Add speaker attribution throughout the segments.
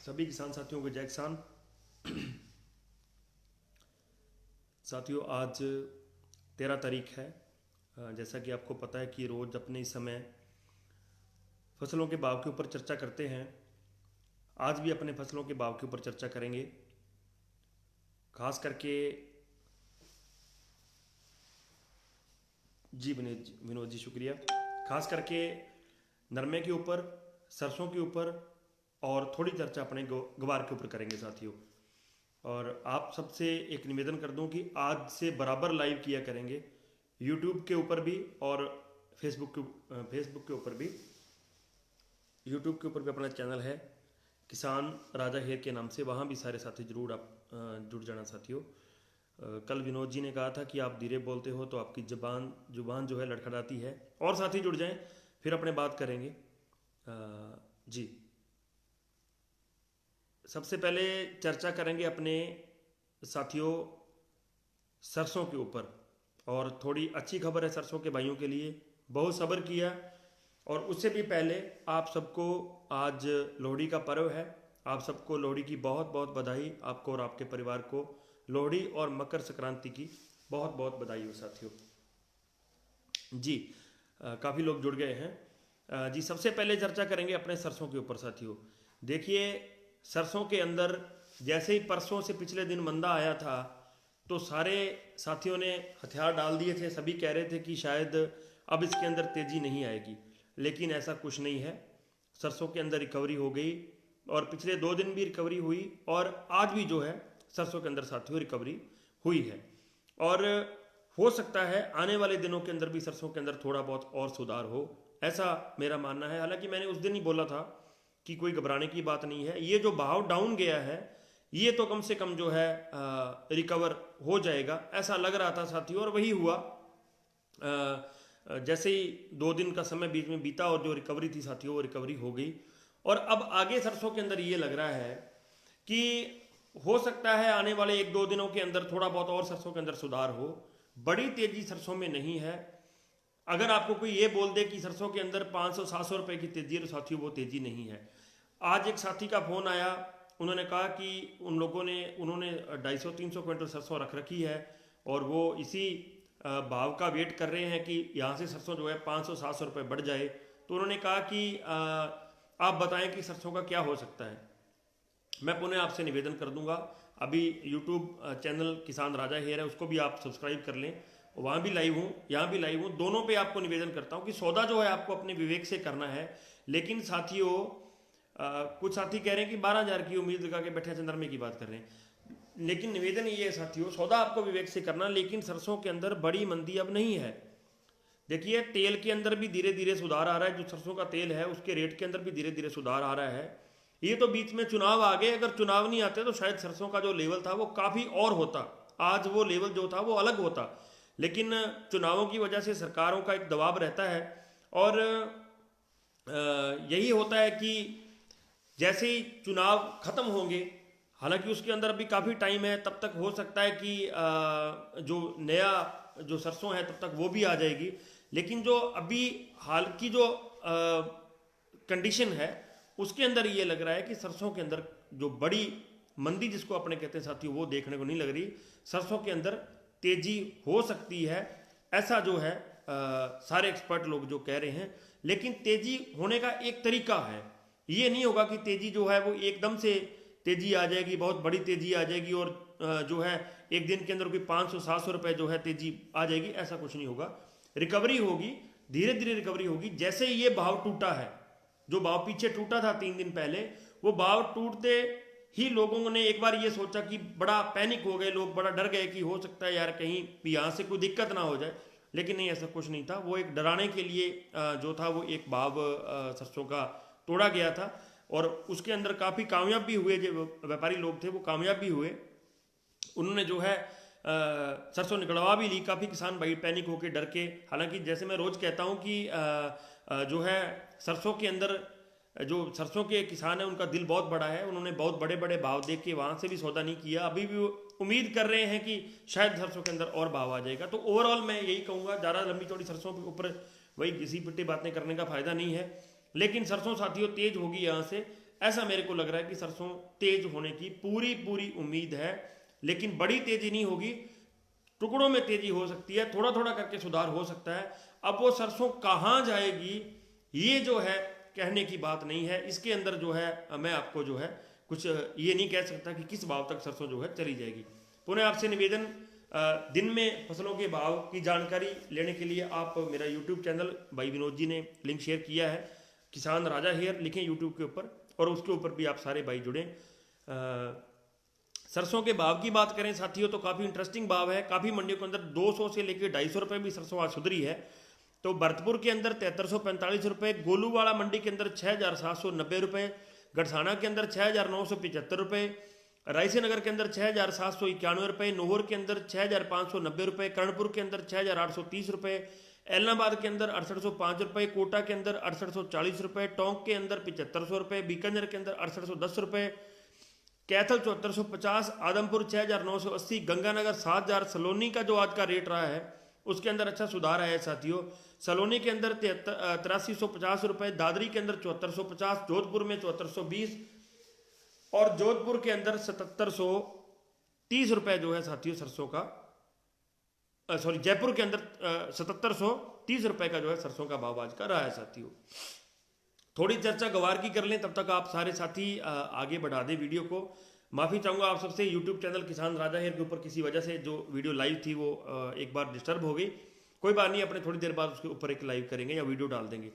Speaker 1: सभी किसान साथियों को जय किसान। साथियों, आज 13 तारीख है। जैसा कि आपको पता है कि रोज़ अपने इस समय फसलों के भाव के ऊपर चर्चा करते हैं। आज भी अपने फसलों के भाव के ऊपर चर्चा करेंगे। खास करके जी विनोद जी शुक्रिया। खास करके नरमे के ऊपर, सरसों के ऊपर और थोड़ी चर्चा अपने ग्वार के ऊपर करेंगे साथियों। और आप सबसे एक निवेदन कर दूं कि आज से बराबर लाइव किया करेंगे, यूट्यूब के ऊपर भी और फेसबुक के ऊपर भी। यूट्यूब के ऊपर भी अपना चैनल है किसान राजा हेर के नाम से, वहाँ भी सारे साथी जरूर आप जुड़ जाना साथियों। कल विनोद जी ने कहा था कि आप धीरे बोलते हो तो आपकी जुबान जो है लड़खड़ाती है। और साथी जुड़ जाएं, फिर अपने बात करेंगे। जी, सबसे पहले चर्चा करेंगे अपने साथियों सरसों के ऊपर। और थोड़ी अच्छी खबर है सरसों के भाइयों के लिए, बहुत सब्र किया। और उससे भी पहले आप सबको आज लोहड़ी का पर्व है। आप सबको लोहड़ी की बहुत बहुत बधाई, आपको और आपके परिवार को लोहड़ी और मकर संक्रांति की बहुत बहुत बधाई हो साथियों। जी, काफ़ी लोग जुड़ गए हैं। जी, सबसे पहले चर्चा करेंगे अपने सरसों के ऊपर साथियों। देखिए, सरसों के अंदर जैसे ही परसों से पिछले दिन मंदा आया था तो सारे साथियों ने हथियार डाल दिए थे। सभी कह रहे थे कि शायद अब इसके अंदर तेज़ी नहीं आएगी, लेकिन ऐसा कुछ नहीं है। सरसों के अंदर रिकवरी हो गई और पिछले 2 दिन भी रिकवरी हुई और आज भी जो है सरसों के अंदर साथियों रिकवरी हुई है। और हो सकता है आने वाले दिनों के अंदर भी सरसों के अंदर थोड़ा बहुत और सुधार हो, ऐसा मेरा मानना है। हालांकि मैंने उस दिन ही बोला था कि कोई घबराने की बात नहीं है। ये जो भाव डाउन गया है ये तो कम से कम जो है रिकवर हो जाएगा, ऐसा लग रहा था साथियों, और वही हुआ। जैसे ही 2 दिन का समय बीच में बीता और जो रिकवरी थी साथियों वो रिकवरी हो गई। और अब आगे सरसों के अंदर ये लग रहा है कि हो सकता है आने वाले 1-2 दिनों के अंदर थोड़ा बहुत और सरसों के अंदर सुधार हो। बड़ी तेजी सरसों में नहीं है। अगर आपको कोई ये बोल दे कि सरसों के अंदर 500-700 रुपए की तेजी है तो साथियों वो तेजी नहीं है। आज एक साथी का फोन आया, उन्होंने कहा कि उन्होंने 250-300 क्विंटल सरसों रख रखी है और वो इसी भाव का वेट कर रहे हैं कि यहाँ से सरसों जो है 500-700 रुपये बढ़ जाए। तो उन्होंने कहा कि आप बताएं कि सरसों का क्या हो सकता है। मैं पुनः आपसे निवेदन कर दूंगा, अभी यूट्यूब चैनल किसान राजा हेर है, उसको भी आप सब्सक्राइब कर लें। वहाँ भी लाइव हूँ, यहाँ भी लाइव हूँ, दोनों पे आपको निवेदन करता हूँ कि सौदा जो है आपको अपने विवेक से करना है। लेकिन साथियों कुछ साथी कह रहे हैं कि 12,000 की उम्मीद लगा के बैठे चंद्रमे की बात कर रहे हैं। लेकिन निवेदन ये है साथियों, सौदा आपको विवेक से करना, लेकिन सरसों के अंदर बड़ी मंदी अब नहीं है। देखिए, तेल के अंदर भी धीरे धीरे सुधार आ रहा है। जो सरसों का तेल है उसके रेट के अंदर भी धीरे धीरे सुधार आ रहा है। ये तो बीच में चुनाव आ गए, अगर चुनाव नहीं आते तो शायद सरसों का जो लेवल था वो काफ़ी और होता, आज वो लेवल जो था वो अलग होता। लेकिन चुनावों की वजह से सरकारों का एक दबाव रहता है और यही होता है कि जैसे ही चुनाव खत्म होंगे, हालांकि उसके अंदर अभी काफ़ी टाइम है, तब तक हो सकता है कि जो नया जो सरसों है तब तक वो भी आ जाएगी। लेकिन जो अभी हाल की जो कंडीशन है उसके अंदर ये लग रहा है कि सरसों के अंदर जो बड़ी मंदी जिसको अपने कहते हैं साथियों वो देखने को नहीं लग रही। सरसों के अंदर तेजी हो सकती है, ऐसा जो है सारे एक्सपर्ट लोग जो कह रहे हैं। लेकिन तेजी होने का एक तरीका है, ये नहीं होगा कि तेजी जो है वो एकदम से तेजी आ जाएगी, बहुत बड़ी तेजी आ जाएगी और जो है एक दिन के अंदर कोई 500-700 रुपए जो है तेजी आ जाएगी, ऐसा कुछ नहीं होगा। रिकवरी होगी, धीरे धीरे रिकवरी होगी। जैसे ये भाव टूटा है, जो भाव पीछे टूटा था 3 दिन पहले, वो भाव टूटते ही लोगों ने एक बार ये सोचा कि बड़ा पैनिक हो गए लोग, बड़ा डर गए कि हो सकता है यार कहीं भी यहाँ से कोई दिक्कत ना हो जाए। लेकिन नहीं, ऐसा कुछ नहीं था। वो एक डराने के लिए जो था वो एक भाव सरसों का तोड़ा गया था और उसके अंदर काफ़ी कामयाब भी हुए। जो व्यापारी लोग थे वो कामयाब भी हुए, उन्होंने जो है सरसों निकलवा भी ली। काफ़ी किसान भाई पैनिक होकर डर के, हालांकि जैसे मैं रोज़ कहता हूँ कि जो है सरसों के अंदर जो सरसों के किसान हैं उनका दिल बहुत बड़ा है। उन्होंने बहुत बड़े बड़े भाव देख के वहाँ से भी सौदा नहीं किया। अभी भी उम्मीद कर रहे हैं कि शायद सरसों के अंदर और भाव आ जाएगा। तो ओवरऑल मैं यही कहूँगा, ज़्यादा लंबी चौड़ी सरसों के ऊपर वही घिसी पिटी बातें करने का फ़ायदा नहीं है। लेकिन सरसों साथियों तेज होगी यहाँ से, ऐसा मेरे को लग रहा है कि सरसों तेज होने की पूरी पूरी उम्मीद है, लेकिन बड़ी तेजी नहीं होगी, टुकड़ों में तेजी हो सकती है, थोड़ा थोड़ा करके सुधार हो सकता है। अब वो सरसों कहाँ जाएगी ये जो है कहने की बात नहीं है। इसके अंदर जो है मैं आपको जो है कुछ ये नहीं कह सकता कि किस भाव तक सरसों जो है चली जाएगी। पुनः आपसे निवेदन, दिन में फसलों के भाव की जानकारी लेने के लिए आप मेरा यूट्यूब चैनल, भाई विनोद जी ने लिंक शेयर किया है, किसान राजा हेयर लिखें यूट्यूब के ऊपर, और उसके ऊपर भी आप सारे भाई जुड़ें। सरसों के भाव की बात करें साथियों तो काफ़ी इंटरेस्टिंग भाव है। काफ़ी मंडियों के अंदर 200 से लेकर 250 रुपये भी सरसों आज सुधरी है। तो भरतपुर के अंदर 7345 रुपये, गोलूवाड़ा मंडी के अंदर 6790 रुपये, गढ़साना के अंदर 6975 रुपये, रायसेनगर के अंदर 6791 रुपये, नोहर के अंदर 6590 रुपये, कर्णपुर के अंदर 6830 रुपये, एलनाबाद के अंदर 6805 रुपये, कोटा के अंदर 6840 रुपये, टोंक के अंदर 7500 रुपये, बीकानेर के अंदर 6810 रुपये, कैथल 7450, आदमपुर 6980, गंगानगर 7000। सलोनी का जो आज का रेट रहा है उसके अंदर अच्छा सुधार आया है साथियों। सलोनी के अंदर 8350 रुपये, दादरी के अंदर 7450, जोधपुर में 7420 और जोधपुर के अंदर 7730 रुपये जो है साथियों सरसों का, सॉरी जयपुर के अंदर 7730 रुपये का जो है सरसों का भाव आज का रहा है साथियों। थोड़ी चर्चा गवार की कर लें, तब तक आप सारे साथी आगे बढ़ा दें वीडियो को। माफ़ी चाहूँगा आप सबसे, यूट्यूब चैनल किसान राजा हेयर के ऊपर किसी वजह से जो वीडियो लाइव थी वो एक बार डिस्टर्ब हो गई। कोई बात नहीं, अपने थोड़ी देर बाद उसके ऊपर एक लाइव करेंगे या वीडियो डाल देंगे।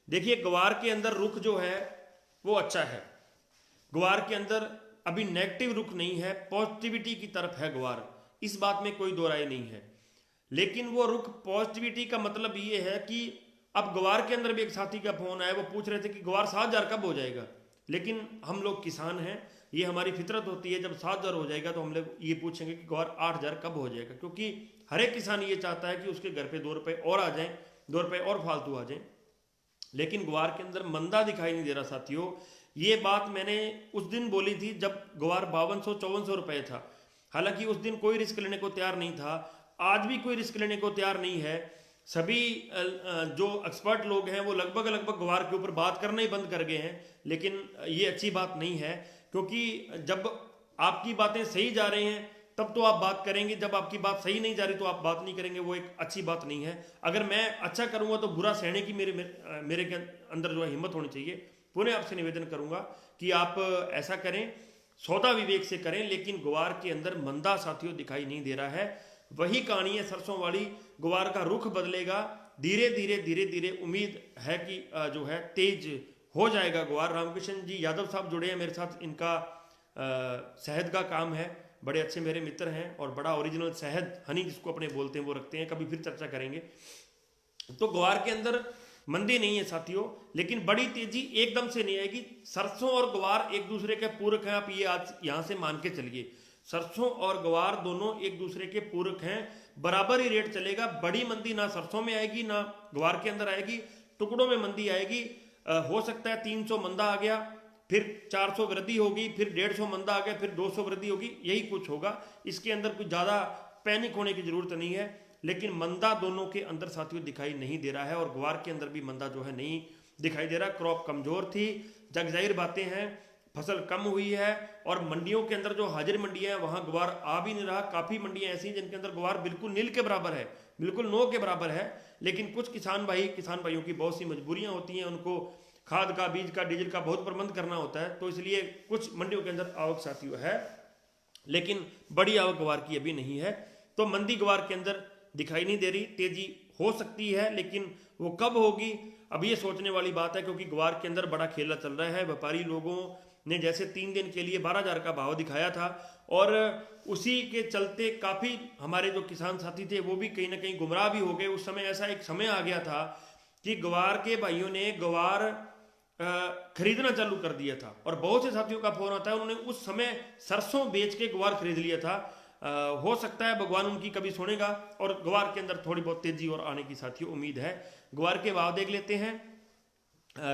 Speaker 1: देखिए गवार के अंदर रुख जो है वो अच्छा है। ग्वार के अंदर अभी नेगेटिव रुख नहीं है, पॉजिटिविटी की तरफ है ग्वार, इस बात में कोई दो राय नहीं है। लेकिन वो रुख पॉजिटिविटी का मतलब ये है कि अब ग्वार के अंदर भी एक साथी का फोन आया, वो पूछ रहे थे कि ग्वार 7000 कब हो जाएगा। लेकिन हम लोग किसान हैं, ये हमारी फितरत होती है, जब 7000 हो जाएगा तो हम लोग ये पूछेंगे कि ग्वार 8000 कब हो जाएगा, क्योंकि हर एक किसान ये चाहता है कि उसके घर पे 2 रुपए और आ जाएं, 2 रुपए और फालतू आ जाएं। लेकिन ग्वार के अंदर मंदा दिखाई नहीं दे रहा साथियों। ये बात मैंने उस दिन बोली थी जब ग्वार 5200-5400 रुपये था। हालांकि उस दिन कोई रिस्क लेने को तैयार नहीं था, आज भी कोई रिस्क लेने को तैयार नहीं है। सभी जो एक्सपर्ट लोग हैं वो लगभग ग्वार के ऊपर बात करना ही बंद कर गए हैं। लेकिन ये अच्छी बात नहीं है, क्योंकि जब आपकी बातें सही जा रही हैं तब तो आप बात करेंगे, जब आपकी बात सही नहीं जा रही तो आप बात नहीं करेंगे, वो एक अच्छी बात नहीं है। अगर मैं अच्छा करूंगा तो बुरा सहने की मेरे के अंदर जो है हिम्मत होनी चाहिए। पुनः आपसे निवेदन करूंगा कि आप ऐसा करें, सौदा विवेक से करें। लेकिन ग्वार के अंदर मंदा साथियों दिखाई नहीं दे रहा है। वही कहानी है सरसों वाली, ग्वार का रुख बदलेगा धीरे धीरे। उम्मीद है कि जो है तेज हो जाएगा ग्वार। रामकृष्ण जी यादव साहब जुड़े हैं मेरे साथ, इनका शहद का काम है, बड़े अच्छे मेरे मित्र हैं और बड़ा ओरिजिनल शहद हनी जिसको अपने बोलते हैं वो रखते हैं, कभी फिर चर्चा करेंगे। तो ग्वार के अंदर मंदी नहीं है साथियों, लेकिन बड़ी तेजी एकदम से नहीं आएगी। सरसों और ग्वार एक दूसरे के पूरक हैं, आप ये आज यहां से मान के चलिए। सरसों और ग्वार दोनों एक दूसरे के पूरक हैं, बराबर ही रेट चलेगा। बड़ी मंदी ना सरसों में आएगी ना ग्वार के अंदर आएगी, टुकड़ों में मंदी आएगी। हो सकता है 300 मंदा आ गया, फिर 400 वृद्धि होगी, फिर 150 मंदा आ गया, फिर 200 वृद्धि होगी, यही कुछ होगा। इसके अंदर कुछ ज़्यादा पैनिक होने की जरूरत नहीं है। लेकिन मंदा दोनों के अंदर साथियों दिखाई नहीं दे रहा है और ग्वार के अंदर भी मंदा जो है नहीं दिखाई दे रहा। क्रॉप कमजोर थी, जगजाहिर बातें हैं, फसल कम हुई है और मंडियों के अंदर जो हाजिर मंडियां हैं वहां ग्वार आ भी नहीं रहा। काफ़ी मंडियां ऐसी हैं जिनके अंदर ग्वार बिल्कुल नील के बराबर है, बिल्कुल नो के बराबर है। लेकिन कुछ किसान भाइयों की बहुत सी मजबूरियां होती हैं, उनको खाद का, बीज का, डीजल का बहुत प्रबंध करना होता है, तो इसलिए कुछ मंडियों के अंदर आवक साथियों है, लेकिन बड़ी आवक ग्वार की अभी नहीं है। तो मंदी ग्वार के अंदर दिखाई नहीं दे रही। तेजी हो सकती है लेकिन वो कब होगी अब ये सोचने वाली बात है, क्योंकि ग्वार के अंदर बड़ा खेला चल रहा है। व्यापारी लोगों ने जैसे 3 दिन के लिए 12000 का भाव दिखाया था और उसी के चलते काफ़ी हमारे जो किसान साथी थे वो भी कहीं ना कहीं गुमराह भी हो गए। उस समय ऐसा एक समय आ गया था कि ग्वार के भाइयों ने ग्वार खरीदना चालू कर दिया था और बहुत से साथियों का फोन आता है उन्होंने उस समय सरसों बेच के ग्वार खरीद लिया था। हो सकता है भगवान उनकी कभी सुनेगा और ग्वार के अंदर थोड़ी बहुत तेजी और आने की साथियों उम्मीद है। ग्वार के भाव देख लेते हैं।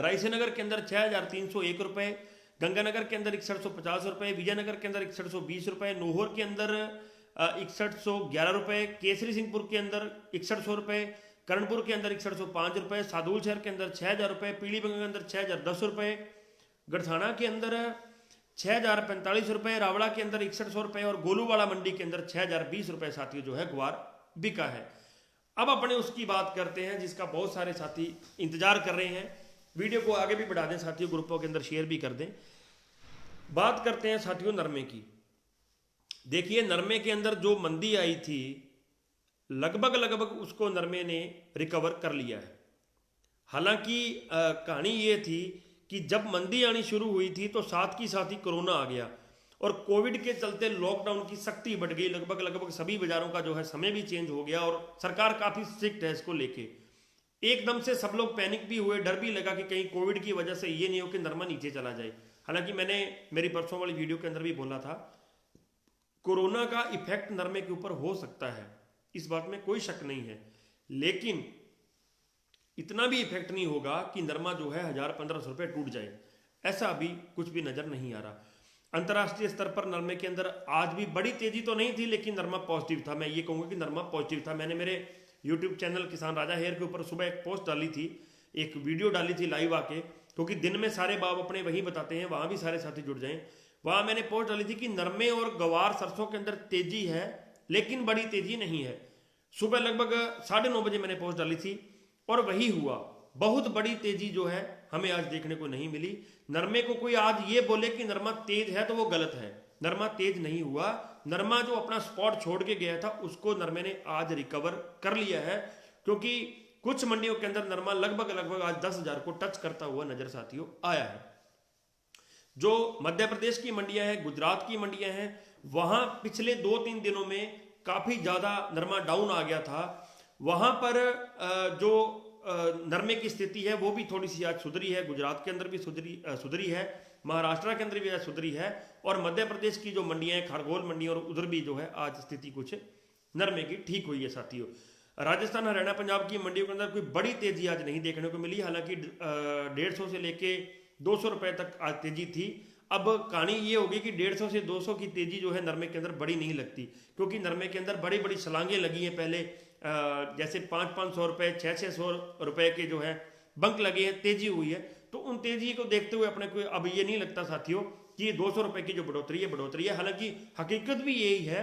Speaker 1: रायसेनगर के अंदर 6301 रुपये, गंगानगर के अंदर 6150 रुपये, विजयनगर के अंदर 6120 रुपये, नोहर के अंदर 6111 रुपये, केसरी सिंहपुर के अंदर 6100 रुपये, कर्णपुर के अंदर 6105 रुपये, सादुल शहर के अंदर 6000 रुपये, पीलीभंग के अंदर 6010 रुपये, गड़साना के अंदर 6,045 रुपये, रावड़ा के अंदर 6100 रुपये और गोलूवाला मंडी के अंदर 6,020 रुपये साथियों जो है ग्वार बिका है। अब अपने उसकी बात करते हैं जिसका बहुत सारे साथी इंतजार कर रहे हैं। वीडियो को आगे भी बढ़ा दें साथियों, ग्रुपों के अंदर शेयर भी कर दें। बात करते हैं साथियों नरमे की। देखिए नरमे के अंदर जो मंदी आई थी लगभग उसको नरमे ने रिकवर कर लिया है। हालांकि कहानी ये थी कि जब मंदी आनी शुरू हुई थी तो साथ ही कोरोना आ गया और कोविड के चलते लॉकडाउन की सख्ती बढ़ गई। लगभग सभी बाजारों का जो है समय भी चेंज हो गया और सरकार काफ़ी स्ट्रिक्ट है इसको लेके। एकदम से सब लोग पैनिक भी हुए, डर भी लगा कि कहीं कोविड की वजह से ये नहीं हो कि नरमा नीचे चला जाए। हालांकि मैंने मेरी परसों वाली वीडियो के अंदर भी बोला था कोरोना का इफेक्ट नरमे के ऊपर हो सकता है, इस बात में कोई शक नहीं है, लेकिन इतना भी इफेक्ट नहीं होगा कि नरमा जो है 1,000-1,500 रुपये टूट जाए, ऐसा अभी कुछ भी नजर नहीं आ रहा। अंतर्राष्ट्रीय स्तर पर नरमे के अंदर आज भी बड़ी तेजी तो नहीं थी लेकिन नरमा पॉजिटिव था। मैं ये कहूँगा कि नरमा पॉजिटिव था। मैंने मेरे यूट्यूब चैनल किसान राजा हेयर के ऊपर सुबह एक पोस्ट डाली थी, एक वीडियो डाली थी लाइव आके, क्योंकि दिन में सारे बाब अपने वहीं बताते हैं, वहाँ भी सारे साथी जुड़ जाएं। वहाँ मैंने पोस्ट डाली थी कि नरमे और गवार सरसों के अंदर तेजी है लेकिन बड़ी तेजी नहीं है। सुबह लगभग 9:30 बजे मैंने पोस्ट डाली थी और वही हुआ। बहुत बड़ी तेजी जो है हमें आज देखने को नहीं मिली। नरमे को कोई आज ये बोले कि नरमा तेज है तो वो गलत है। नरमा तेज नहीं हुआ। नरमा जो अपना स्पॉट छोड़ के गया था उसको नरमे ने आज रिकवर कर लिया है, क्योंकि कुछ मंडियों के अंदर नरमा लगभग आज 10,000 को टच करता हुआ नजर साथियों आया है। जो मध्य प्रदेश की मंडियां हैं, गुजरात की मंडियां हैं, वहां पिछले 2-3 दिनों में काफी ज्यादा नरमा डाउन आ गया था। वहां पर जो नरमे की स्थिति है वो भी थोड़ी सी आज सुधरी है। गुजरात के अंदर भी सुधरी है, महाराष्ट्र के अंदर भी आज सुधरी है और मध्य प्रदेश की जो मंडियां हैं, खरगोन मंडी और उधर भी जो है आज स्थिति कुछ नरमे की ठीक हुई है साथियों। राजस्थान, हरियाणा, पंजाब की मंडियों के अंदर कोई बड़ी तेजी आज नहीं देखने को मिली। हालांकि 150 से लेके 200 रुपए तक आज तेजी थी। अब कहानी ये होगी कि 150 से 200 की तेजी जो है नरमे के अंदर बड़ी नहीं लगती, क्योंकि नरमे के अंदर बड़ी बड़ी छलांगें लगी हैं। पहले जैसे 500-500 रुपए, 600-600 रुपए के जो है बंक लगे हैं, तेजी हुई है। तो उन तेजी को देखते हुए अपने को अब ये नहीं लगता साथियों कि ये 200 रुपए की जो बढ़ोतरी है। हालांकि हकीकत भी यही है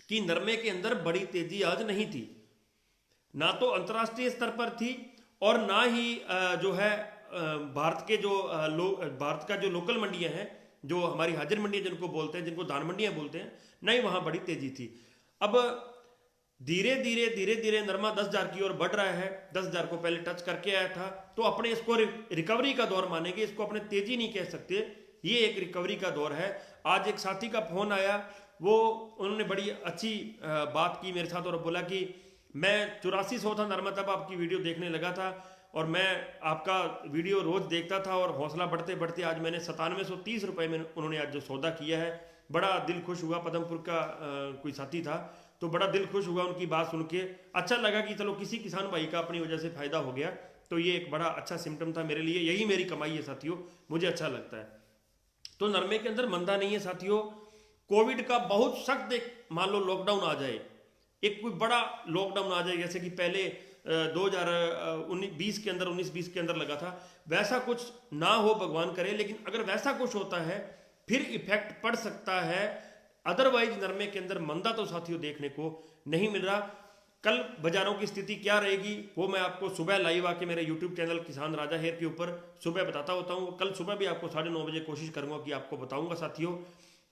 Speaker 1: कि नरमे के अंदर बड़ी तेजी आज नहीं थी, ना तो अंतर्राष्ट्रीय स्तर पर थी और ना ही जो है भारत का जो लोकल मंडियां हैं, जो हमारी हाजिर मंडियां जिनको बोलते हैं, जिनको दान मंडियां बोलते हैं, नहीं वहां बड़ी तेजी थी। अब धीरे धीरे नरमा 10,000 की ओर बढ़ रहा है। 10,000 को पहले टच करके आया था, तो अपने इसको रिकवरी का दौर मानेंगे, इसको अपने तेजी नहीं कह सकते, ये एक रिकवरी का दौर है। आज एक साथी का फोन आया, वो उन्होंने बड़ी अच्छी बात की मेरे साथ और बोला कि मैं 8400 था नरमा तब आपकी वीडियो देखने लगा था और मैं आपका वीडियो रोज देखता था और हौसला बढ़ते बढ़ते आज मैंने 9730 रुपए में उन्होंने आज जो सौदा किया है, बड़ा दिल खुश हुआ। पदमपुर का कोई साथी था, तो बड़ा दिल खुश हुआ उनकी बात सुन के। अच्छा लगा कि चलो किसी किसान भाई का अपनी वजह से फायदा हो गया, तो ये एक बड़ा अच्छा सिम्टम था मेरे लिए। यही मेरी कमाई है साथियों, मुझे अच्छा लगता है। तो नरमे के अंदर मंदा नहीं है साथियों। कोविड का बहुत सख्त एक मान लो लॉकडाउन आ जाए, एक कोई बड़ा लॉकडाउन आ जाए जैसे कि पहले 2019-20 के अंदर लगा था, वैसा कुछ ना हो भगवान करे, लेकिन अगर वैसा कुछ होता है फिर इफेक्ट पड़ सकता है। अदरवाइज नरमे के अंदर मंदा तो साथियों देखने को नहीं मिल रहा। कल बाजारों की स्थिति क्या रहेगी वो मैं आपको सुबह लाइव आके मेरे यूट्यूब चैनल किसान राजा हेयर के ऊपर सुबह बताता होता हूँ। कल सुबह भी आपको 9:30 बजे कोशिश करूंगा कि आपको बताऊंगा साथियों।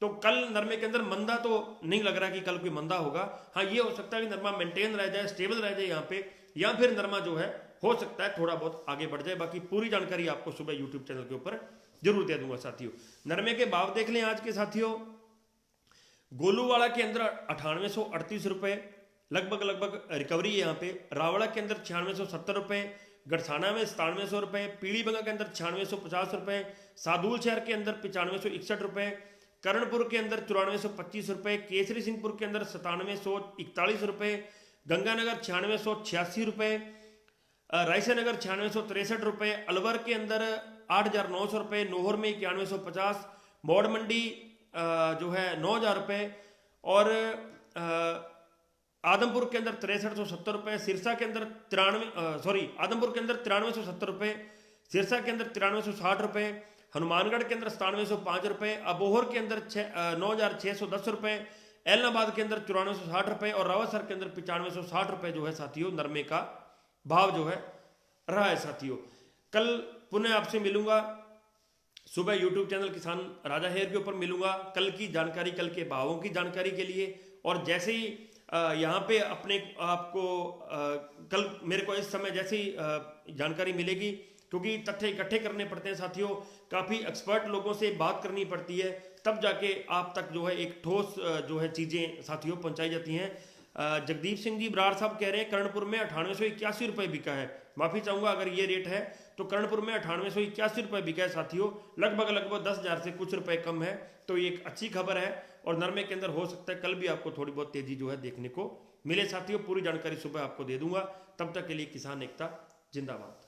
Speaker 1: तो कल नरमे के अंदर मंदा तो नहीं लग रहा कि कल कोई मंदा होगा। हाँ, ये हो सकता है कि नरमा मेंटेन रह जाए, स्टेबल रह जाए यहाँ पे, या फिर नरमा जो है हो सकता है थोड़ा बहुत आगे बढ़ जाए। बाकी पूरी जानकारी आपको सुबह यूट्यूब चैनल के ऊपर जरूर दे दूंगा साथियों। नरमे के भाव देख लें आज के साथियों। गोलूवाड़ा के अंदर 9838 रुपए लगभग रिकवरी है यहाँ पे। रावड़ा के अंदर 9670 रुपए, गड़साना में 9700 रुपए, पीलीबंगा के अंदर 9650 रुपए, सादुल शहर के अंदर 9561 रुपए, करणपुर के अंदर 9425 रुपए, केसरी सिंहपुर के अंदर 9741 रुपए, गंगानगर 9686 रुपए, रायसेनगर 9663 रुपए, अलवर के अंदर 8900 रुपए, नोहर में 9150, मौड़ मंडी जो है 9000 रुपए और आदमपुर के अंदर 6370 रुपए, सिरसा के अंदर आदमपुर के अंदर 9370 रुपए, सिरसा के अंदर 9360 रुपए, हनुमानगढ़ के अंदर 9705 रुपये, अबोहर के अंदर 9610 रुपये, एलनाबाद के अंदर 9460 रुपये और रावतसर के अंदर 9560 रुपये जो है साथियों नरमे का भाव जो है रहा है साथियों। कल पुनः आपसे मिलूंगा सुबह यूट्यूब चैनल किसान राजा हेयर के ऊपर मिलूंगा कल की जानकारी, कल के भावों की जानकारी के लिए। और जैसे ही यहाँ पे अपने आपको कल मेरे को इस समय जैसे ही जानकारी मिलेगी, क्योंकि तथ्य इकट्ठे करने पड़ते हैं साथियों, काफ़ी एक्सपर्ट लोगों से बात करनी पड़ती है, तब जाके आप तक जो है एक ठोस जो है चीज़ें साथियों पहुँचाई जाती हैं। जगदीप सिंह जी बराड़ साहब कह रहे हैं कर्णपुर में 9881 रुपये बिका है। माफ़ी चाहूँगा अगर ये रेट है तो कर्णपुर में 9881 रुपये बिका है साथियों, लगभग 10,000 से कुछ रुपए कम है, तो ये एक अच्छी खबर है। और नरमे के अंदर हो सकता है कल भी आपको थोड़ी बहुत तेजी जो है देखने को मिले साथियों। पूरी जानकारी सुबह आपको दे दूंगा, तब तक के लिए किसान एकता जिंदाबाद।